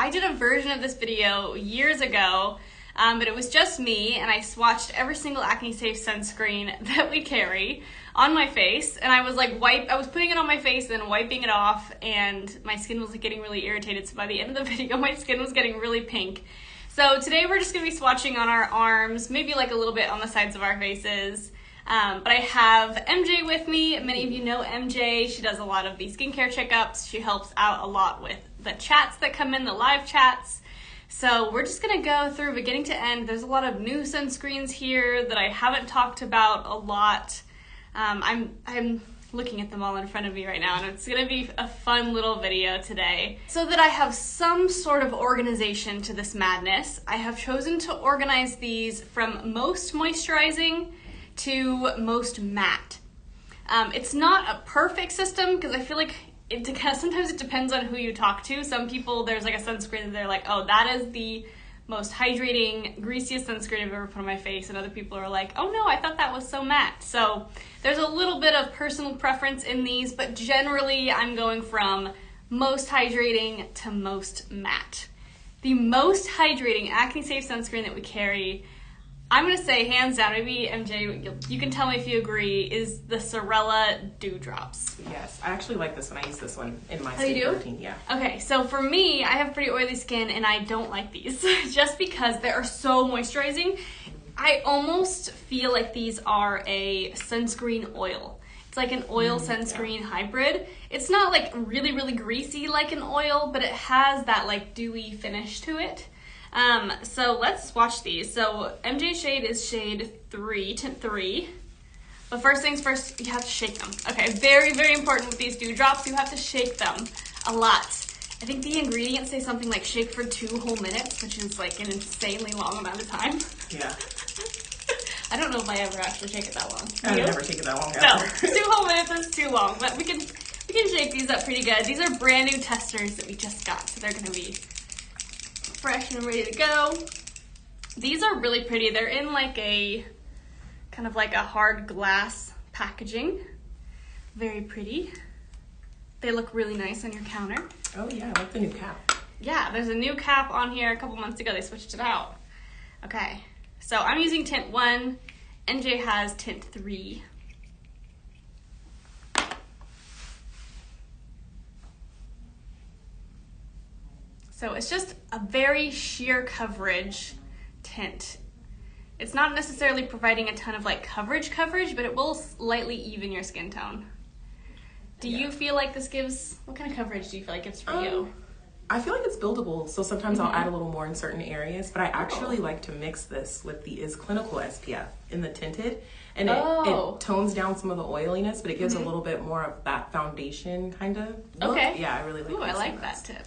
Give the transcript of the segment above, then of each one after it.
I did a version of this video years ago, but it was just me, and I swatched every single Acne-Safe sunscreen that we carry on my face, and I was like I was putting it on my face and then wiping it off, and my skin was like getting really irritated, so by the end of the video my skin was getting really pink. So today we're just going to be swatching on our arms, maybe like a little bit on the sides of our faces. But I have MJ with me. Many of you know MJ. She does a lot of the skincare checkups. She helps out a lot with the chats that come in, the live chats. So we're just gonna go through beginning to end. There's a lot of new sunscreens here that I haven't talked about a lot. I'm looking at them all in front of me right now, and it's gonna be a fun little video today. So that I have some sort of organization to this madness, I have chosen to organize these from most moisturizing to most matte. It's not a perfect system because I feel like sometimes it depends on who you talk to. Some people, there's like a sunscreen that they're like, oh, that is the most hydrating, greasiest sunscreen I've ever put on my face, and other people are like, oh no, I thought that was so matte. So there's a little bit of personal preference in these, but generally I'm going from most hydrating to most matte. The most hydrating Acne-Safe sunscreen that we carry, I'm gonna say hands down, maybe MJ, you can tell me if you agree, is the Sorella Dew Drops. Yes, I actually like this one. I use this one in my skincare routine. Yeah. Okay, so for me, I have pretty oily skin and I don't like these just because they are so moisturizing. I almost feel like these are a sunscreen oil. It's like an oil sunscreen hybrid. It's not like really, really greasy like an oil, but it has that like dewy finish to it. So let's swatch these. So MJ's shade is shade 3, tint 3. But first things first, you have to shake them. Okay, very, very important with these dew drops. You have to shake them a lot. I think the ingredients say something like shake for 2 whole minutes, which is like an insanely long amount of time. Yeah. I don't know if I ever actually shake it that long. I would never shake it that long. No, 2 whole minutes is too long, but we can shake these up pretty good. These are brand new testers that we just got, so they're gonna be fresh and ready to go. These are really pretty. They're in like a kind of like a hard glass packaging. Very pretty. They look really nice on your counter. Oh yeah, I like the new cap. Yeah, there's a new cap on here. A couple months ago they switched it out. Okay, so I'm using tint 1. NJ has tint 3. So it's just a very sheer coverage tint. It's not necessarily providing a ton of like coverage, but it will slightly even your skin tone. Do you feel like this gives, what kind of coverage do you feel like it gives for you? I feel like it's buildable, so sometimes I'll add a little more in certain areas, but I actually like to mix this with the Is Clinical SPF in the tinted, and it tones down some of the oiliness, but it gives a little bit more of that foundation kind of look. Okay. Yeah, I really like I like that tip.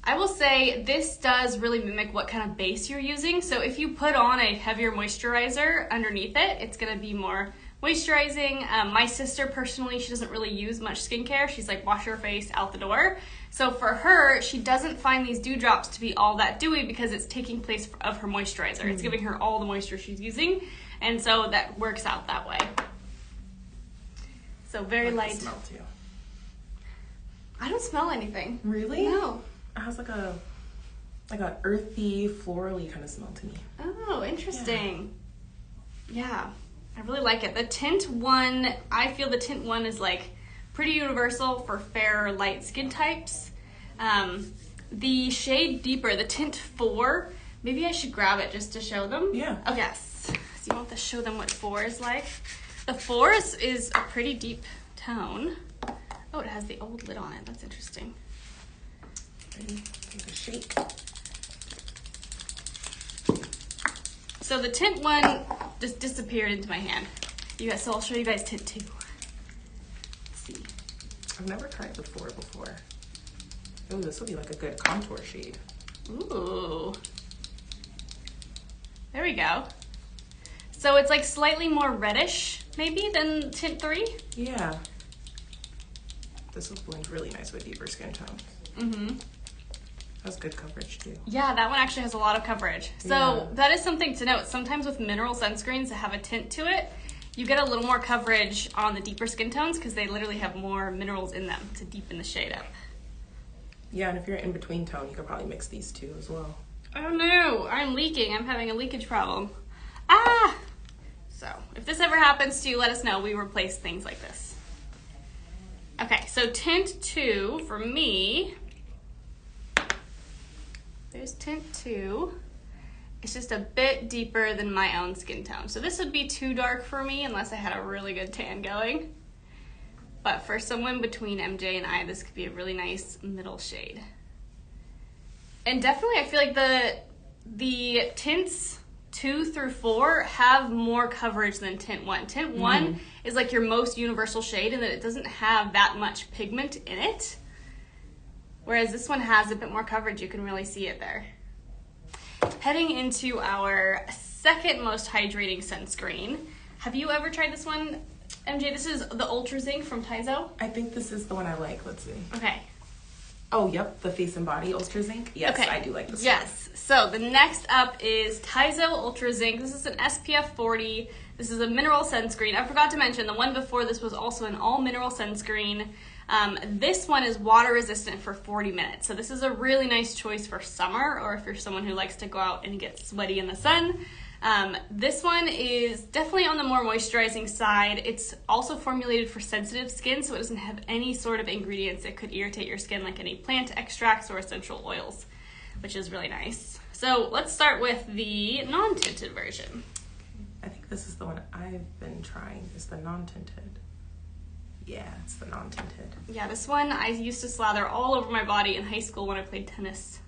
I will say this does really mimic what kind of base you're using. So if you put on a heavier moisturizer underneath it, it's gonna be more moisturizing. My sister personally, she doesn't really use much skincare. She's like wash her face out the door. So for her, she doesn't find these dew drops to be all that dewy because it's taking place of her moisturizer. It's giving her all the moisture she's using. And so that works out that way. So very light. The smell too. I don't smell anything. Really? No. It has like a earthy, florally kind of smell to me. Oh, interesting. Yeah, I really like it. The tint 1, I feel the tint 1 is like pretty universal for fair, light skin types. The shade deeper, the tint 4, maybe I should grab it just to show them. Yeah. Oh yes. So you want to show them what 4 is like. The 4 is a pretty deep tone. Oh, it has the old lid on it. That's interesting. Take a shake. So the tint 1 just disappeared into my hand. So I'll show you guys tint 2. Let's see. I've never tried the 4 before. Oh, this will be like a good contour shade. Ooh. There we go. So it's like slightly more reddish, maybe, than tint 3? Yeah. This will blend really nice with deeper skin tones. Mm-hmm. That's good coverage too. Yeah, that one actually has a lot of coverage. So that is something to note. Sometimes with mineral sunscreens that have a tint to it, you get a little more coverage on the deeper skin tones because they literally have more minerals in them to deepen the shade up. Yeah, and if you're in between tone, you could probably mix these two as well. Oh no, I'm leaking. I'm having a leakage problem. Ah! So, if this ever happens to you, let us know. We replace things like this. Okay, so tint 2 for me. There's tint 2. It's just a bit deeper than my own skin tone. So this would be too dark for me unless I had a really good tan going. But for someone between MJ and I, this could be a really nice middle shade. And definitely I feel like the tints 2 through 4 have more coverage than tint 1. Tint 1 is like your most universal shade in that it doesn't have that much pigment in it. Whereas this one has a bit more coverage, you can really see it there. Heading into our second most hydrating sunscreen. Have you ever tried this one, MJ? This is the Ultra Zinc from Taizo. I think this is the one I like. Let's see. Okay. Oh, yep, the Face and Body Ultra Zinc. Yes, okay. I do like this one. Yes. So the next up is Taizo Ultra Zinc. This is an SPF 40. This is a mineral sunscreen. I forgot to mention the one before this was also an all mineral sunscreen. This one is water resistant for 40 minutes. So this is a really nice choice for summer, or if you're someone who likes to go out and get sweaty in the sun. This one is definitely on the more moisturizing side. It's also formulated for sensitive skin, so it doesn't have any sort of ingredients that could irritate your skin, like any plant extracts or essential oils, which is really nice. So let's start with the non-tinted version. I think this is the one I've been trying, is the non-tinted. Yeah, it's the non-tinted. Yeah, this one I used to slather all over my body in high school when I played tennis.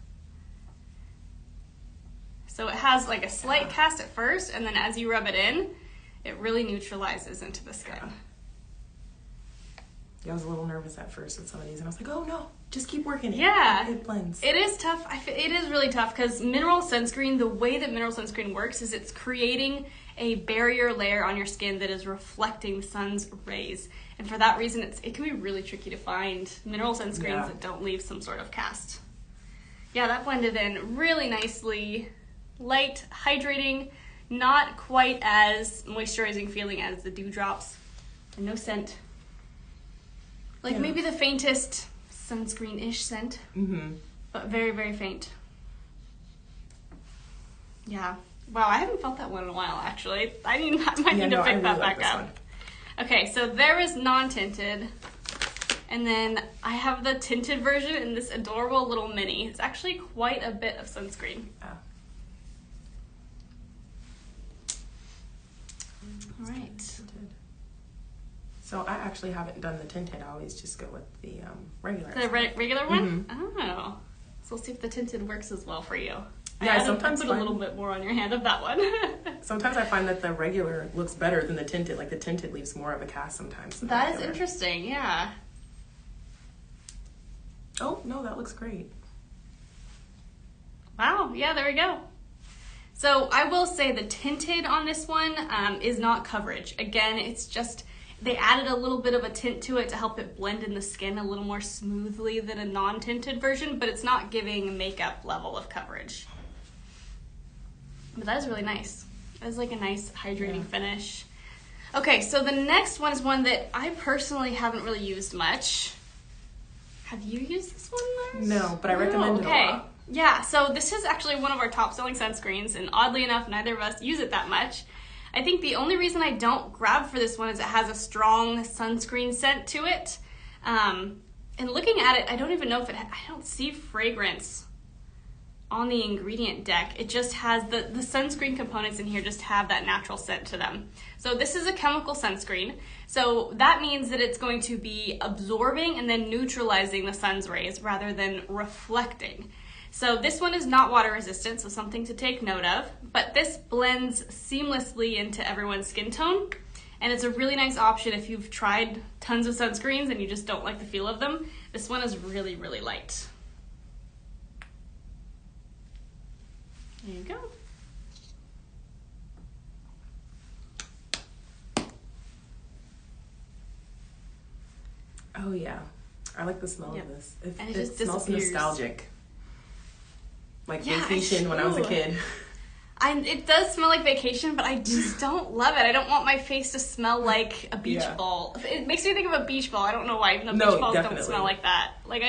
So it has like a slight cast at first, and then as you rub it in, it really neutralizes into the skin. Yeah, I was a little nervous at first with some of these, and I was like, oh no, just keep working it. Yeah. It blends. It is tough. It is really tough because mineral sunscreen, the way that mineral sunscreen works is it's creating a barrier layer on your skin that is reflecting the sun's rays. And for that reason, it can be really tricky to find mineral sunscreens that don't leave some sort of cast. Yeah, that blended in really nicely. Light, hydrating, not quite as moisturizing feeling as the dewdrops, and no scent. Like maybe the faintest sunscreen-ish scent, but very, very faint. Yeah. Wow, I haven't felt that one in a while, actually. I might need to pick that back up. One. Okay, so there is non-tinted. And then I have the tinted version in this adorable little mini. It's actually quite a bit of sunscreen. All right. Tinted. So I actually haven't done the tinted. I always just go with the regular. The regular one? Oh. So we'll see if the tinted works as well for you. Yeah, I sometimes put a little bit more on your hand of that one. Sometimes I find that the regular looks better than the tinted. Like the tinted leaves more of a cast sometimes. That is interesting, yeah. Oh, no, that looks great. Wow, yeah, there we go. So I will say the tinted on this one is not coverage. Again, it's just, they added a little bit of a tint to it to help it blend in the skin a little more smoothly than a non-tinted version, but it's not giving makeup level of coverage. But that is really nice. That is like a nice hydrating finish. Okay, so the next one is one that I personally haven't really used much. Have you used this one, Lars? No, but I recommend it a lot. Yeah, so this is actually one of our top selling sunscreens, and oddly enough, neither of us use it that much. I think the only reason I don't grab for this one is it has a strong sunscreen scent to it. And looking at it, I don't even know if I don't see fragrance on the ingredient deck. It just has the sunscreen components in here just have that natural scent to them. So this is a chemical sunscreen. So that means that it's going to be absorbing and then neutralizing the sun's rays rather than reflecting. So this one is not water resistant, so something to take note of, but this blends seamlessly into everyone's skin tone, and it's a really nice option if you've tried tons of sunscreens and you just don't like the feel of them. This one is really, really light. There you go. Oh yeah, I like the smell of this. And it just smells nostalgic. Like vacation when I was a kid. It does smell like vacation, but I just don't love it. I don't want my face to smell like a beach ball. It makes me think of a beach ball. I don't know why. Even though beach balls don't smell like that. Like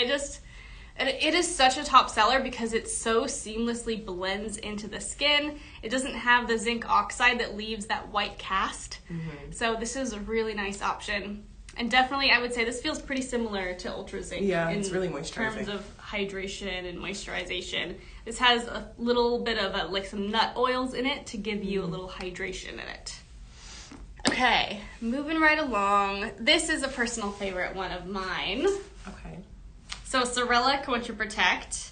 It is such a top seller because it so seamlessly blends into the skin. It doesn't have the zinc oxide that leaves that white cast. So this is a really nice option. And definitely, I would say this feels pretty similar to Ultra Zinc. Yeah, it's really moisturizing. In terms of hydration and moisturization. This has a little bit of like some nut oils in it to give you a little hydration in it. Okay, moving right along. This is a personal favorite one of mine. Okay. So Sorella Quench and Protect.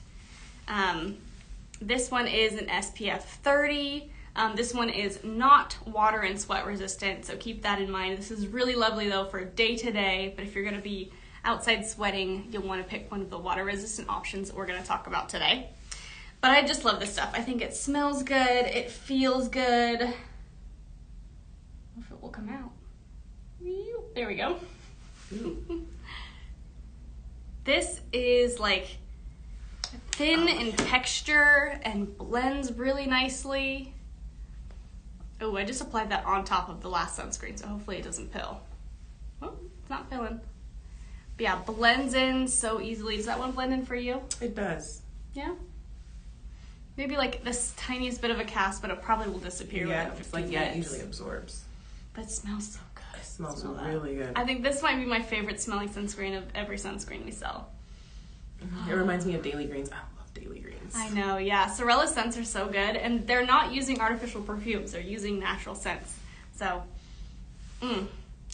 This one is an SPF 30. This one is not water and sweat resistant, so keep that in mind. This is really lovely though for day to day, but if you're gonna be outside sweating, you'll wanna pick one of the water resistant options that we're gonna talk about today. But I just love this stuff. I think it smells good, it feels good. I don't know if it will come out. There we go. This is like thin in texture and blends really nicely. Oh, I just applied that on top of the last sunscreen, so hopefully it doesn't pill. Oh, it's not pilling. But yeah, blends in so easily. Does that one blend in for you? It does. Yeah? Maybe like this tiniest bit of a cast, but it probably will disappear within 15 minutes. It usually absorbs. But it smells so good. It smells really good. I think this might be my favorite smelling sunscreen of every sunscreen we sell. It reminds me of Daily Greens. I love Daily Greens. I know, yeah. Sorella scents are so good, and they're not using artificial perfumes. They're using natural scents. So,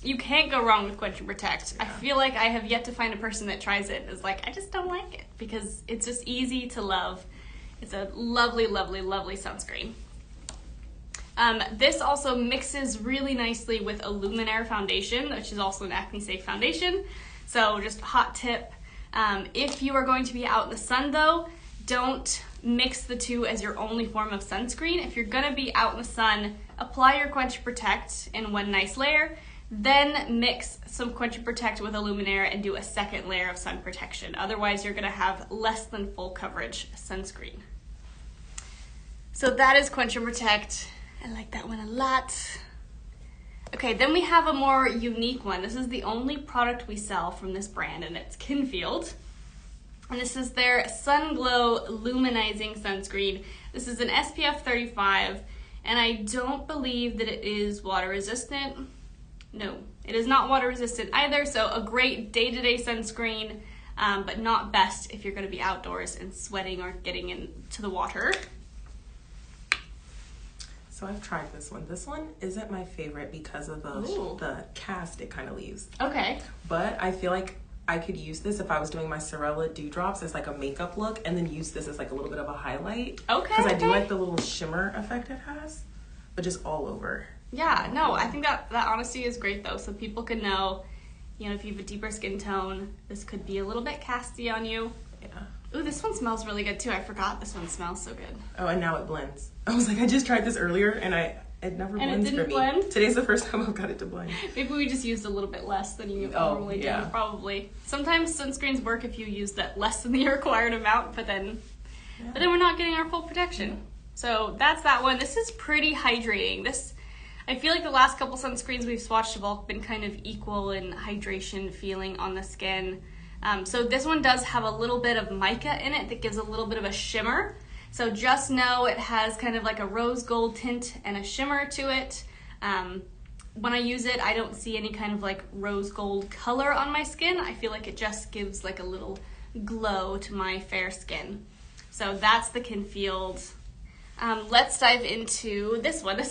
you can't go wrong with Quench and Protect. Yeah. I feel like I have yet to find a person that tries it and is like, I just don't like it, because it's just easy to love. It's a lovely, lovely, lovely sunscreen. This also mixes really nicely with a Luminaire foundation, which is also an acne-safe foundation. So just a hot tip. If you are going to be out in the sun though, don't mix the two as your only form of sunscreen. If you're gonna be out in the sun, apply your Quench and Protect in one nice layer, then mix some Quench and Protect with a Luminaire and do a second layer of sun protection. Otherwise, you're gonna have less than full coverage sunscreen. So that is Quench and Protect. I like that one a lot. Okay, then we have a more unique one. This is the only product we sell from this brand, and it's Kinfield. And this is their Sun Glow Luminizing Sunscreen. This is an SPF 35, and I don't believe that it is water resistant. No, it is not water resistant either, so a great day-to-day sunscreen, but not best if you're gonna be outdoors and sweating or getting into the water. So I've tried this one. This one isn't my favorite because of the cast it kind of leaves. Okay. But I feel like I could use this if I was doing my Sorella Dewdrops as like a makeup look, and then use this as like a little bit of a highlight. Okay. Because I do like the little shimmer effect it has, but just all over. Yeah, no, I think that honesty is great though, so people can know, you know, if you have a deeper skin tone, this could be a little bit casty on you. Yeah. Ooh, this one smells really good too. I forgot this one smells so good. Oh, and now it blends. I was like, I just tried this earlier, and it never blends for me. And it didn't blend? Today's the first time I've got it to blend. Maybe we just used a little bit less than you normally do, probably. Sometimes sunscreens work if you use that less than the required amount, but then we're not getting our full protection. So that's that one. This is pretty hydrating. I feel like the last couple sunscreens we've swatched have all been kind of equal in hydration feeling on the skin. So this one does have a little bit of mica in it that gives a little bit of a shimmer. So just know it has kind of like a rose gold tint and a shimmer to it. When I use it, I don't see any kind of like rose gold color on my skin. I feel like it just gives like a little glow to my fair skin. So that's the Kinfield. Let's dive into this one.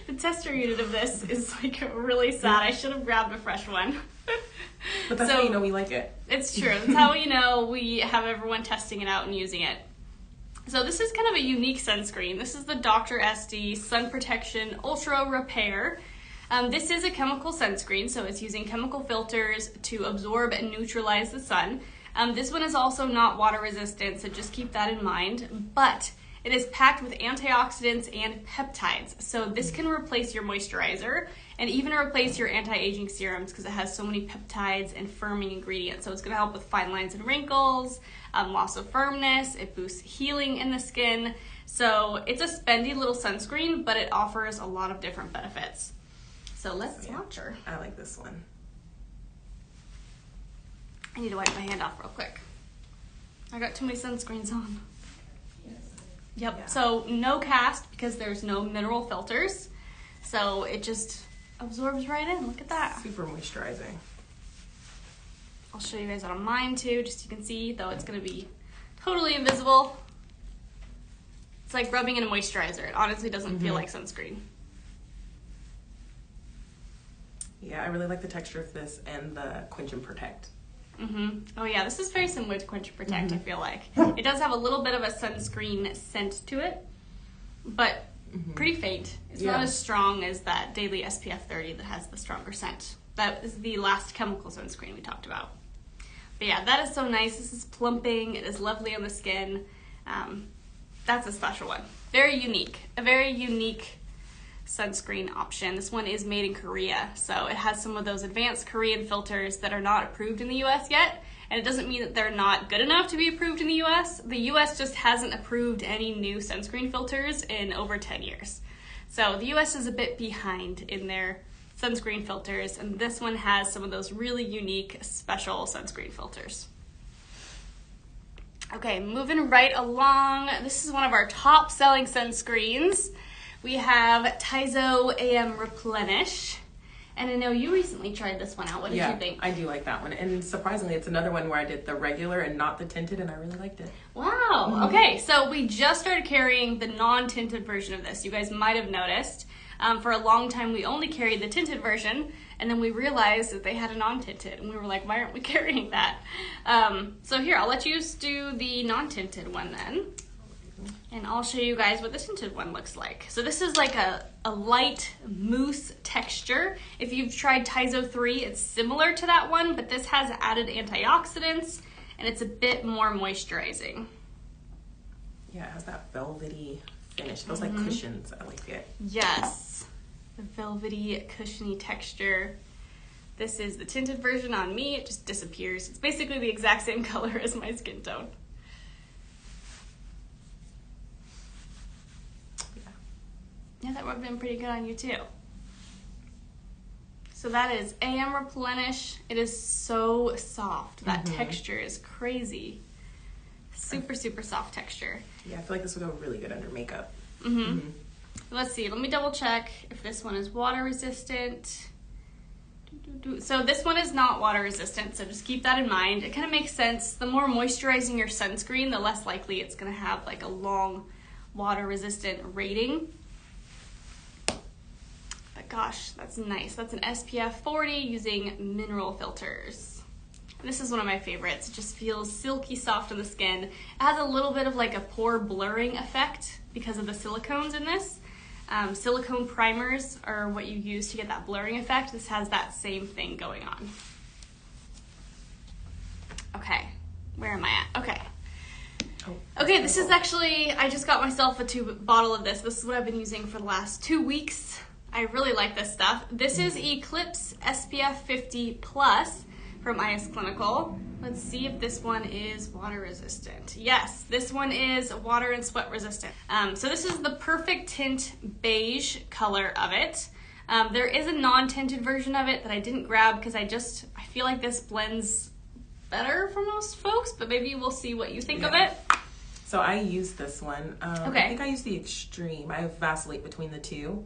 The tester unit of this is like really sad. I should have grabbed a fresh one. But that's how you know we like it. It's true. That's how you know we have everyone testing it out and using it. So this is kind of a unique sunscreen. This is the Dr. SD Sun Protection Ultra Repair. This is a chemical sunscreen, so it's using chemical filters to absorb and neutralize the sun. This one is also not water resistant, so just keep that in mind. But it is packed with antioxidants and peptides. So this can replace your moisturizer and even replace your anti-aging serums because it has so many peptides and firming ingredients. So it's gonna help with fine lines and wrinkles, loss of firmness, it boosts healing in the skin. So it's a spendy little sunscreen, but it offers a lot of different benefits. So let's swatch her. I like this one. I need to wipe my hand off real quick. I got too many sunscreens on. Yep, Yeah. so no cast because there's no mineral filters. So it just absorbs right in. Look at that. Super moisturizing. I'll show you guys on mine too, just so you can see, though it's going to be totally invisible. It's like rubbing in a moisturizer. It honestly doesn't feel like sunscreen. Yeah, I really like the texture of this and the Quench and Protect. Oh yeah, this is very similar to Quench and Protect, I feel like. It does have a little bit of a sunscreen scent to it, but pretty faint. It's not as strong as that Daily SPF 30 that has the stronger scent. That is the last chemical sunscreen we talked about. But yeah, that is so nice. This is plumping. It is lovely on the skin. That's a special one. Very unique. A very unique sunscreen option. This one is made in Korea, so it has some of those advanced Korean filters that are not approved in the US yet, and it doesn't mean that they're not good enough to be approved in the US. The US just hasn't approved any new sunscreen filters in over 10 years. So the US is a bit behind in their sunscreen filters, and this one has some of those really unique special sunscreen filters. Okay, moving right along. This is one of our top selling sunscreens. We have Taizo AM Replenish. And I know you recently tried this one out. What did you think? I do like that one. And surprisingly, it's another one where I did the regular and not the tinted, and I really liked it. Wow. Okay, so we just started carrying the non-tinted version of this. You guys might have noticed. For a long time, we only carried the tinted version, and then we realized that they had a non-tinted, and we were like, why aren't we carrying that? So here, I'll let you do the non-tinted one then. And I'll show you guys what the tinted one looks like. So this is like a light mousse texture. If you've tried Taizo 3, it's similar to that one, but this has added antioxidants, and it's a bit more moisturizing. Yeah, it has that velvety finish. It feels like cushions. I like it. Yes, the velvety, cushiony texture. This is the tinted version on me. It just disappears. It's basically the exact same color as my skin tone. Yeah, that rubbed in pretty good on you too. So that is AM Replenish. It is so soft. That texture is crazy. Super, super soft texture. Yeah, I feel like this would go really good under makeup. Let's see. Let me double check if this one is water resistant. So this one is not water resistant, so just keep that in mind. It kind of makes sense. The more moisturizing your sunscreen, the less likely it's going to have like a long water resistant rating. But gosh, that's nice. That's an SPF 40 using mineral filters. And this is one of my favorites. It just feels silky soft on the skin. It has a little bit of like a pore blurring effect because of the silicones in this. Silicone primers are what you use to get that blurring effect. This has that same thing going on. Okay, where am I at? Okay. Okay, this is actually, I just got myself a bottle of this. This is what I've been using for the last 2 weeks. I really like this stuff. This is Eclipse SPF 50 Plus from IS Clinical. Let's see if this one is water resistant. Yes, this one is water and sweat resistant. So this is the perfect tint beige color of it. There is a non-tinted version of it that I didn't grab because I feel like this blends better for most folks, but maybe we'll see what you think of it. So I use this one. Okay. I think I use the Extreme. I vacillate between the two.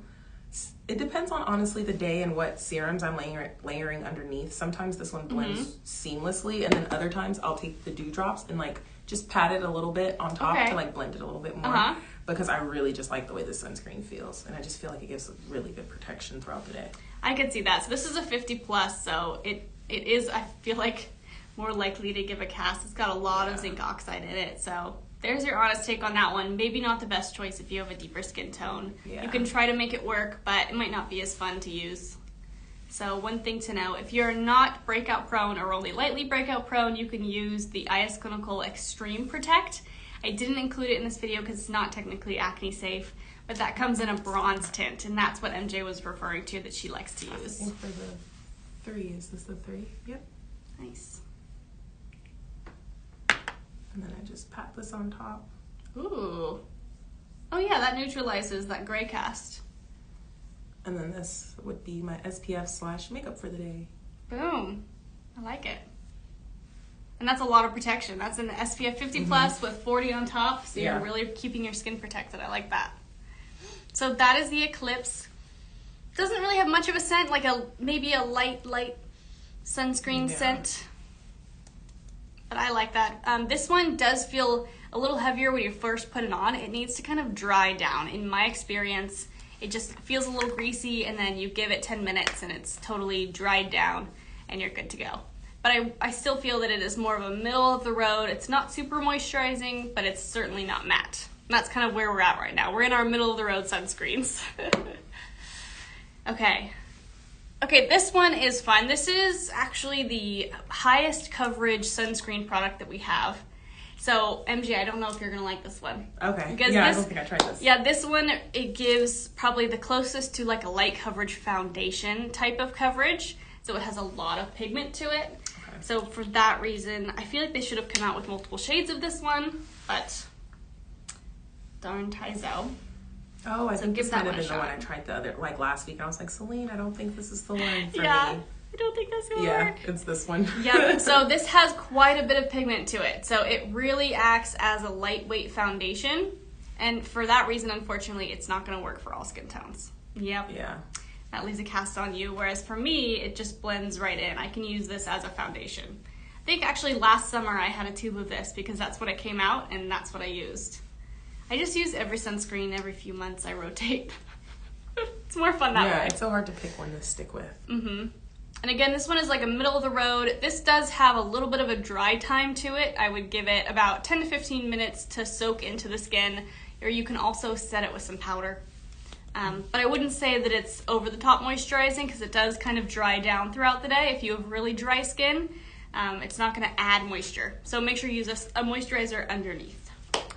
It depends on, honestly, the day and what serums I'm layering underneath. Sometimes this one blends seamlessly, and then other times I'll take the dewdrops and like just pat it a little bit on top to like blend it a little bit more because I really just like the way this sunscreen feels, and I just feel like it gives really good protection throughout the day. I could see that. So this is a 50 plus, so it is, I feel like, more likely to give a cast. It's got a lot of zinc oxide in it, so there's your honest take on that one. Maybe not the best choice if you have a deeper skin tone. Yeah. You can try to make it work, but it might not be as fun to use. So one thing to know, if you're not breakout prone or only lightly breakout prone, you can use the IS Clinical Extreme Protect. I didn't include it in this video because it's not technically acne safe, but that comes in a bronze tint, and that's what MJ was referring to that she likes to use. I think for the 3, is this the 3? Yep. Nice. And then I just pat this on top. Ooh. Oh yeah, that neutralizes that gray cast. And then this would be my SPF / makeup for the day. Boom. I like it. And that's a lot of protection. That's an SPF 50 plus with 40 on top, so you're really keeping your skin protected. I like that. So that is the Eclipse. Doesn't really have much of a scent, like maybe a light sunscreen scent. But I like that. This one does feel a little heavier when you first put it on. It needs to kind of dry down. In my experience, it just feels a little greasy, and then you give it 10 minutes and it's totally dried down and you're good to go. But I still feel that it is more of a middle of the road. It's not super moisturizing, but it's certainly not matte. And that's kind of where we're at right now. We're in our middle of the road sunscreens. Okay, this one is fun. This is actually the highest coverage sunscreen product that we have. So, MJ, I don't know if you're going to like this one. Okay. Because I don't think I tried this. Yeah, this one, it gives probably the closest to like a light coverage foundation type of coverage. So it has a lot of pigment to it. Okay. So for that reason, I feel like they should have come out with multiple shades of this one, but darn Tizo. Oh, I think this might have been the one I tried like last week. I was like, Celine, I don't think this is the one for me. I don't think that's going to work. Yeah, it's this one. Yep, so this has quite a bit of pigment to it. So it really acts as a lightweight foundation. And for that reason, unfortunately, it's not going to work for all skin tones. Yep. Yeah. That leaves a cast on you. Whereas for me, it just blends right in. I can use this as a foundation. I think actually last summer I had a tube of this because that's what it came out and that's what I used. I just use every sunscreen every few months. I rotate. It's more fun that way. Yeah, it's so hard to pick one to stick with. Mm-hmm. And again, this one is like a middle of the road. This does have a little bit of a dry time to it. I would give it about 10 to 15 minutes to soak into the skin, or you can also set it with some powder. But I wouldn't say that it's over the top moisturizing because it does kind of dry down throughout the day. If you have really dry skin, it's not going to add moisture. So make sure you use a moisturizer underneath.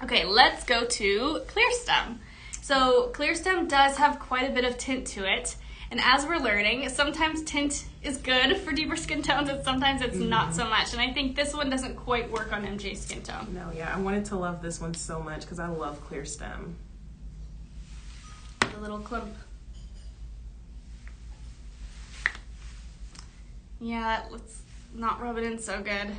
Okay, let's go to Clear Stem. So Clear Stem does have quite a bit of tint to it. And as we're learning, sometimes tint is good for deeper skin tones and sometimes it's not so much. And I think this one doesn't quite work on MJ's skin tone. No, yeah, I wanted to love this one so much because I love Clear Stem. The little clump. Yeah, let's not rub it in so good.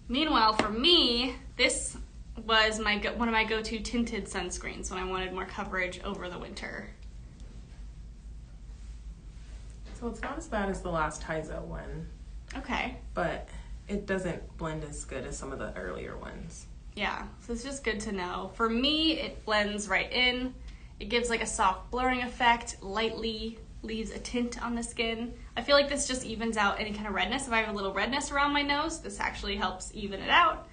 Meanwhile, for me, this was one of my go-to tinted sunscreens when I wanted more coverage over the winter. So it's not as bad as the last Tizo one. Okay. But it doesn't blend as good as some of the earlier ones. Yeah, so it's just good to know. For me, it blends right in. It gives like a soft blurring effect, lightly leaves a tint on the skin. I feel like this just evens out any kind of redness. If I have a little redness around my nose, this actually helps even it out.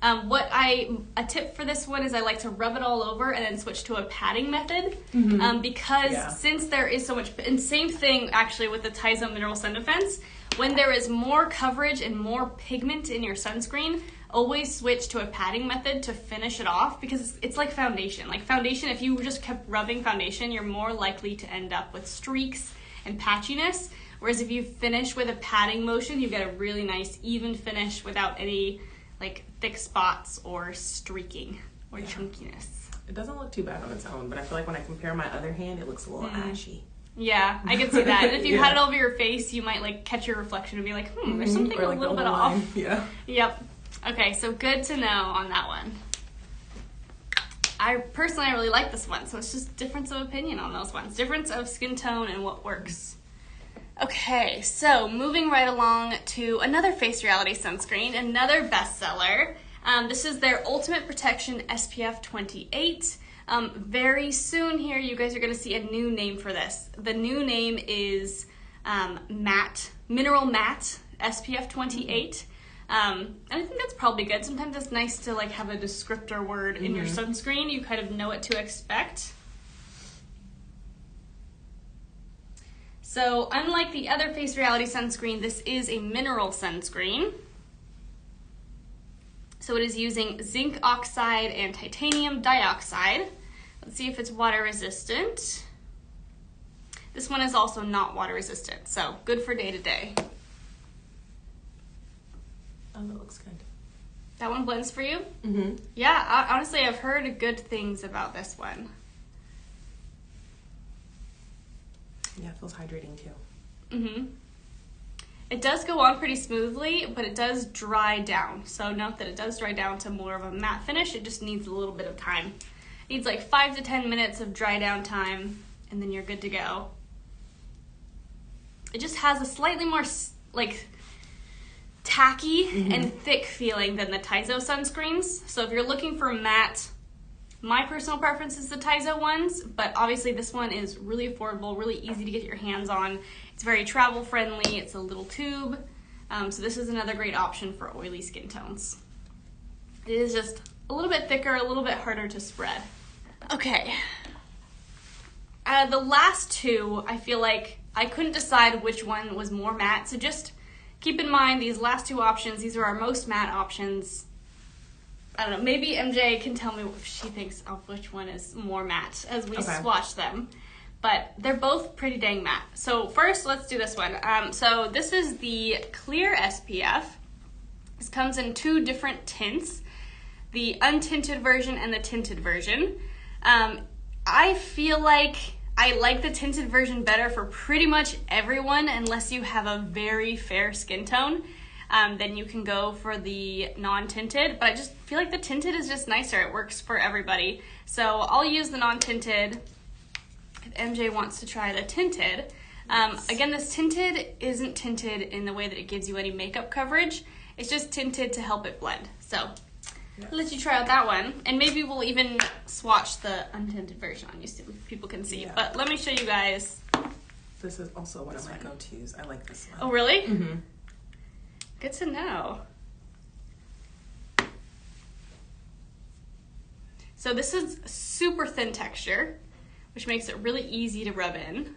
A tip for this one is I like to rub it all over and then switch to a patting method because since there is so much, and same thing actually with the Tizo Mineral Sun Defense, when there is more coverage and more pigment in your sunscreen, always switch to a patting method to finish it off because it's like foundation. Like foundation, if you just kept rubbing foundation, you're more likely to end up with streaks and patchiness. Whereas if you finish with a patting motion, you get a really nice even finish without any like thick spots or streaking or chunkiness. It doesn't look too bad on its own, but I feel like when I compare my other hand, it looks a little ashy. Yeah, I can see that. And if you had it over your face, you might like catch your reflection and be like, there's something like a little bit off. Yeah. Yep. Okay, so good to know on that one. I really like this one, so it's just difference of opinion on those ones. Difference of skin tone and what works. Okay, so moving right along to another Face Reality sunscreen, another bestseller. This is their Ultimate Protection SPF 28. Very soon here, you guys are going to see a new name for this. The new name is Mineral Matte SPF 28. And I think that's probably good. Sometimes it's nice to like have a descriptor word in your sunscreen. You kind of know what to expect. So unlike the other Face Reality sunscreen, this is a mineral sunscreen. So it is using zinc oxide and titanium dioxide. Let's see if it's water resistant. This one is also not water resistant, so good for day to day. Oh, that looks good. That one blends for you? Mm-hmm. Yeah, honestly, I've heard good things about this one. Yeah, it feels hydrating too. Mm-hmm. It does go on pretty smoothly, but it does dry down. So note that it does dry down to more of a matte finish. It just needs a little bit of time. It needs like 5 to 10 minutes of dry down time, and then you're good to go. It just has a slightly more like tacky and thick feeling than the Tizo sunscreens. So if you're looking for matte, my personal preference is the Tizo ones, but obviously this one is really affordable, really easy to get your hands on. It's very travel friendly. It's a little tube. So this is another great option for oily skin tones. It is just a little bit thicker, a little bit harder to spread. Okay. The last two, I feel like I couldn't decide which one was more matte. So just keep in mind these last two options. These are our most matte options. I don't know, maybe MJ can tell me if she thinks of which one is more matte as we swatch them. But they're both pretty dang matte. So first, let's do this one. So this is the clear SPF. This comes in 2 different tints, the untinted version and the tinted version. I feel like I like the tinted version better for pretty much everyone, unless you have a very fair skin tone. Then you can go for the non-tinted, but I just feel like the tinted is just nicer. It works for everybody. So I'll use the non-tinted if MJ wants to try the tinted. Again, this tinted isn't tinted in the way that it gives you any makeup coverage. It's just tinted to help it blend. So I'll let you try out that one, and maybe we'll even swatch the untinted version on you so people can see. But let me show you guys. This is also one of my go-tos. I like this one. Oh, really? Mm-hmm. Good to know. So this is super thin texture, which makes it really easy to rub in.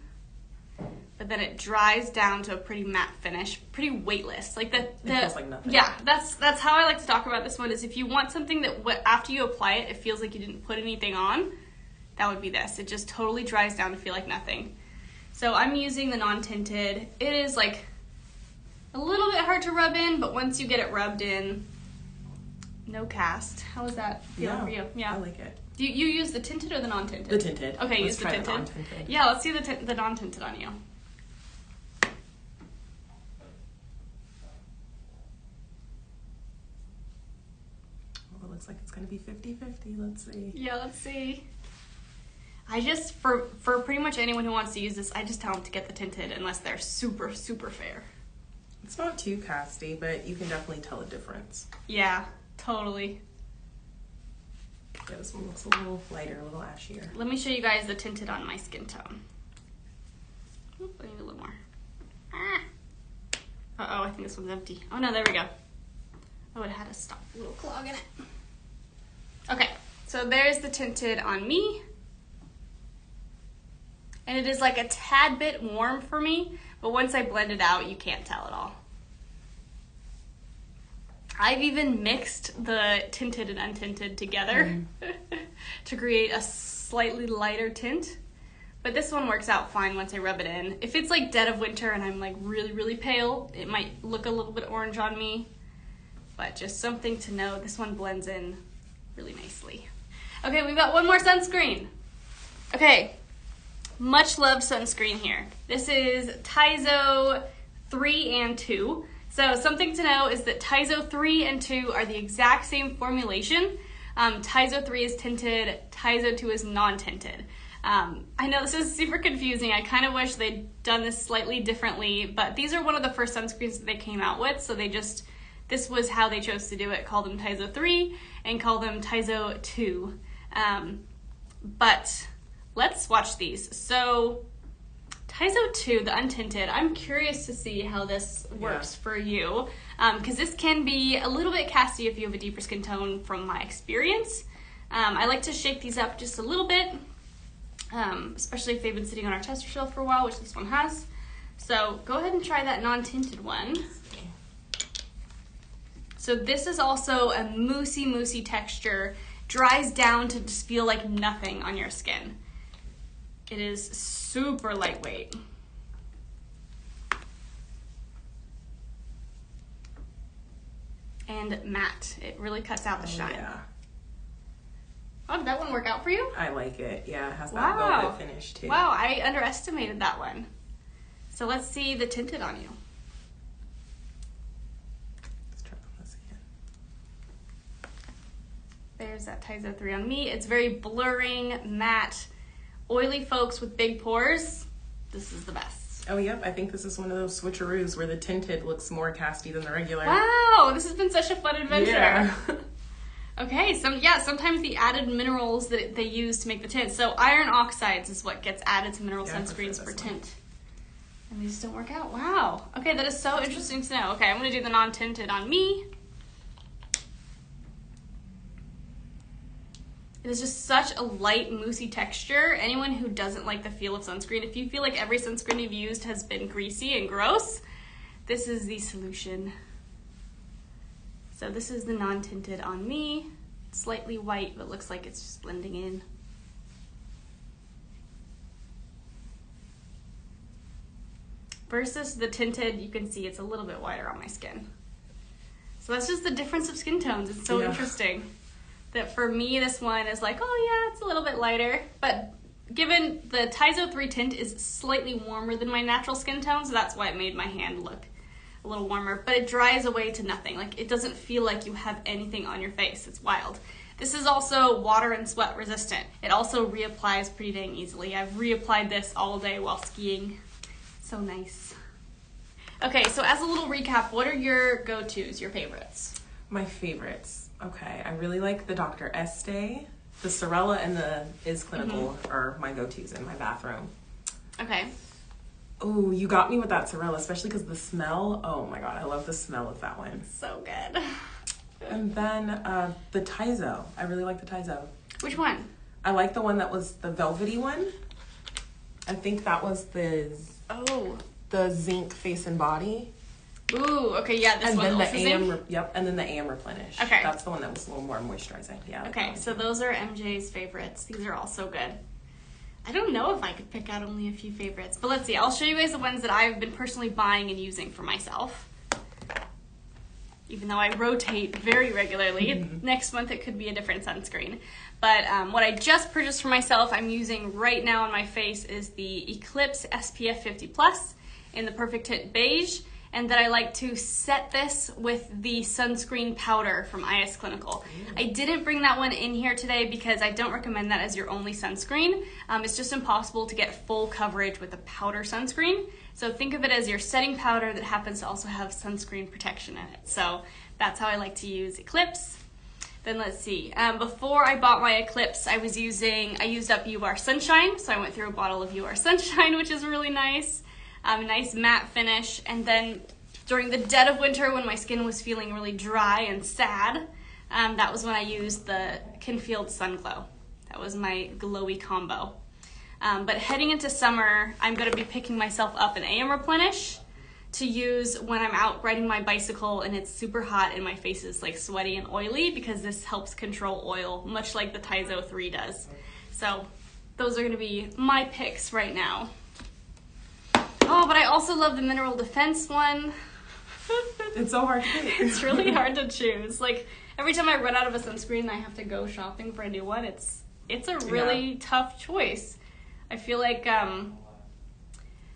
But then it dries down to a pretty matte finish, pretty weightless. Like it feels like nothing. Yeah, that's how I like to talk about this one. Is if you want something that after you apply it, it feels like you didn't put anything on, that would be this. It just totally dries down to feel like nothing. So I'm using the non-tinted. It is like a little bit hard to rub in, but once you get it rubbed in, no cast. How is that feeling for you? Yeah, I like it. Do you use the tinted or the non-tinted? The tinted. Okay, use the tinted. The non-tinted. Yeah, let's see the non-tinted on you. Well, it looks like it's going to be 50-50. Let's see. Yeah, let's see. I just, for pretty much anyone who wants to use this, I just tell them to get the tinted unless they're super, super fair. It's not too casty, but you can definitely tell a difference. Yeah, totally. Yeah, this one looks a little lighter, a little ashier. Let me show you guys the tinted on my skin tone. Oop, I need a little more. Uh-oh, I think this one's empty. Oh no, there we go. Oh, it had a little clog in it. Okay, so there's the tinted on me. And it is like a tad bit warm for me, but once I blend it out, you can't tell at all. I've even mixed the tinted and untinted together to create a slightly lighter tint. But this one works out fine once I rub it in. If it's like dead of winter and I'm like really, really pale, it might look a little bit orange on me. But just something to know, this one blends in really nicely. Okay, we've got one more sunscreen. Okay, much loved sunscreen here. This is Tizo 3 and 2. So something to know is that Tizo 3 and 2 are the exact same formulation. Tizo 3 is tinted, Tizo 2 is non-tinted. I know this is super confusing. I kind of wish they'd done this slightly differently, but these are one of the first sunscreens that they came out with, so this was how they chose to do it. Call them Tizo 3 and call them Tizo 2. But let's swatch these. So Tizo 2, the untinted, I'm curious to see how this works for you, because this can be a little bit casty if you have a deeper skin tone from my experience. I like to shake these up just a little bit, especially if they've been sitting on our tester shelf for a while, which this one has. So go ahead and try that non-tinted one. So this is also a moussey texture, dries down to just feel like nothing on your skin. It is super lightweight. And matte. It really cuts out the shine. Yeah. Oh, did that one work out for you? I like it. Yeah, it has that velvet finish too. Wow, I underestimated that one. So let's see the tinted on you. There's that Tizo 3 on me. It's very blurring, matte, oily folks with big pores. This is the best. Oh, yep. I think this is one of those switcheroos where the tinted looks more casty than the regular. Wow, this has been such a fun adventure. Yeah. Okay, sometimes the added minerals that they use to make the tint. So iron oxides is what gets added to mineral sunscreens for tint. And these don't work out. Wow. Okay, that is so interesting to know. Okay, I'm going to do the non-tinted on me. It is just such a light, moussey texture. Anyone who doesn't like the feel of sunscreen, if you feel like every sunscreen you've used has been greasy and gross, this is the solution. So this is the non-tinted on me. It's slightly white, but looks like it's just blending in. Versus the tinted, you can see it's a little bit whiter on my skin. So that's just the difference of skin tones. It's so interesting that for me, this one is like, oh yeah, it's a little bit lighter. But given the Tizo 3 tint is slightly warmer than my natural skin tone, so that's why it made my hand look a little warmer, but it dries away to nothing. Like, it doesn't feel like you have anything on your face. It's wild. This is also water and sweat resistant. It also reapplies pretty dang easily. I've reapplied this all day while skiing. So nice. Okay, so as a little recap, what are your go-tos, your favorites? My favorites. Okay, I really like the Dr. Estee. The Sorella and the Is Clinical are my go-tos in my bathroom. Okay. Oh, you got me with that Sorella, especially because the smell. Oh my god, I love the smell of that one. So good. And then the Tizo. I really like the Tizo. Which one? I like the one that was the velvety one. I think that was the zinc face and body. Ooh, okay, yeah, this and one then also zinc? and then the AM Replenish. Okay. That's the one that was a little more moisturizing. Yeah. Okay, so those are MJ's favorites. These are all so good. I don't know if I could pick out only a few favorites, but let's see. I'll show you guys the ones that I've been personally buying and using for myself. Even though I rotate very regularly, next month it could be a different sunscreen. But what I just purchased for myself, I'm using right now on my face, is the Eclipse SPF 50+ in the Perfect Tint Beige. And then I like to set this with the sunscreen powder from IS Clinical. I didn't bring that one in here today because I don't recommend that as your only sunscreen. It's just impossible to get full coverage with a powder sunscreen. So think of it as your setting powder that happens to also have sunscreen protection in it. So that's how I like to use Eclipse. Then let's see, before I bought my Eclipse, I used up UR Sunshine. So I went through a bottle of UR Sunshine, which is really nice. Nice matte finish. And then during the dead of winter when my skin was feeling really dry and sad, that was when I used the Kinfield Sun Glow. That was my glowy combo. But heading into summer, I'm going to be picking myself up an AM Replenish to use when I'm out riding my bicycle and it's super hot and my face is like sweaty and oily, because this helps control oil, much like the Tizo 3 does. So those are going to be my picks right now. Oh, but I also love the Mineral Defense one. It's so hard to pick. It's really hard to choose. Like, every time I run out of a sunscreen and I have to go shopping for a new one, it's a really tough choice. I feel like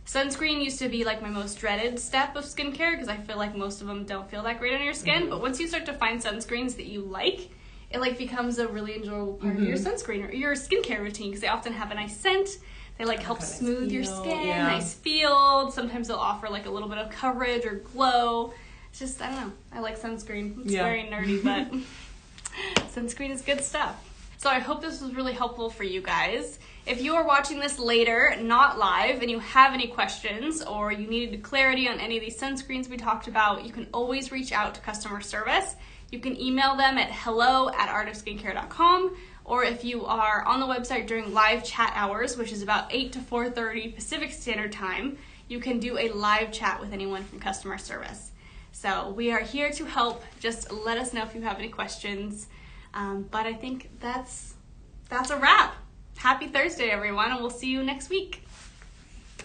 sunscreen used to be like my most dreaded step of skincare, because I feel like most of them don't feel that great on your skin. But once you start to find sunscreens that you like, it like becomes a really enjoyable part of your sunscreen or your skincare routine, because they often have a nice scent. They like help smooth your skin, nice feel. Sometimes they'll offer like a little bit of coverage or glow. It's just, I don't know. I like sunscreen. It's very nerdy, but sunscreen is good stuff. So I hope this was really helpful for you guys. If you are watching this later, not live, and you have any questions or you needed clarity on any of these sunscreens we talked about, you can always reach out to customer service. You can email them at hello@artofskincare.com. Or if you are on the website during live chat hours, which is about 8 to 4:30 Pacific Standard Time, you can do a live chat with anyone from customer service. So we are here to help. Just let us know if you have any questions. But I think that's a wrap. Happy Thursday, everyone, and we'll see you next week.